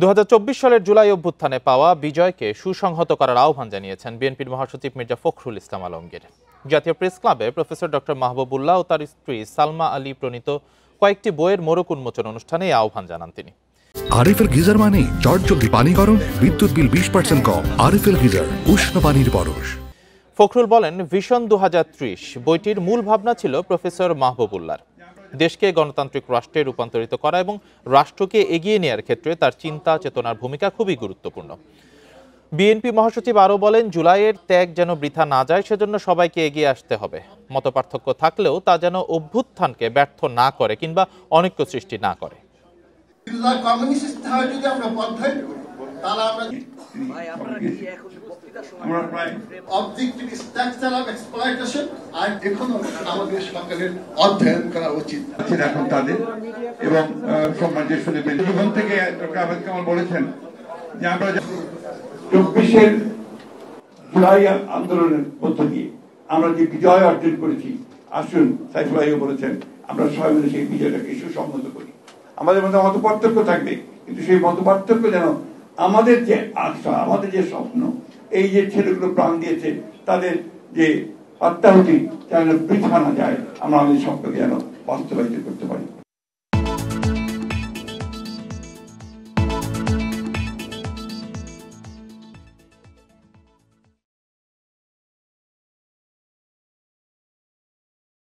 2024 সালের জুলাই অভ্যুত্থানে পাওয়া বিজয়কে সুসংহত করার আহ্বান জানিয়েছেন বিএনপির মহাসচিব মির্জা ফখরুল ইসলাম আলমগীর। জাতীয় প্রেস ক্লাবে প্রফেসর ডক্টর মাহবুবুল্লাহ ও তার স্ত্রী সালমা আলী প্রণীত কয়েকটি বইয়ের মোড়ক উন্মোচন অনুষ্ঠানে এই আহ্বান জানান তিনি। আরএফএল গিজার মানে চটজলদি পানি গরম, বিদ্যুৎ বিল 20% কম। আরএফএল গিজার, উষ্ণ পানির পরশ। ফখরুল বলেন, ভিশন 2030 বইটির মূল ভাবনা ছিল প্রফেসর মাহবুবুল্লাহর দেশকে গণতান্ত্রিক রাষ্ট্রে রূপান্তরিত করা এবং রাষ্ট্রকে এগিয়ে নেওয়ার ক্ষেত্রে তার চিন্তা চেতনার ভূমিকা খুবই গুরুত্বপূর্ণ। বিএনপি মহাসচিব আরও বলেন, জুলাইয়ের ত্যাগ যেন বৃথা না যায় সেজন্য সবাইকে এগিয়ে আসতে হবে। মতপার্থক্য থাকলেও তা যেন অভ্যুত্থানকে ব্যর্থ না করে কিংবা অনৈক্য সৃষ্টি না করে। অধ্যয়ন করা উচিত এখন তাদের, এবং সমাজের শুনবেন জীবন থেকে বলেছেন যে আমরা 24-এর জুলাই আন্দোলনের মধ্য দিয়ে আমরা যে বিজয় অর্জন করেছি, আসুন সাইফুল ভাইও বলেছেন আমরা সবাই মিলে সেই বিজয়টাকে সুসংহত করি। আমাদের মধ্যে মতপার্থক্য থাকবে, কিন্তু সেই মতপার্থক্য যেন আমাদের যে আশা, আমাদের যে স্বপ্ন, এই যে ছেলেগুলো প্রাণ দিয়েছে তাদের যে আত্মাহুতি যেন বৃথা না যায়, আমরা আমাদের স্বপ্নকে যেন বাস্তবায়িত করতে পারি।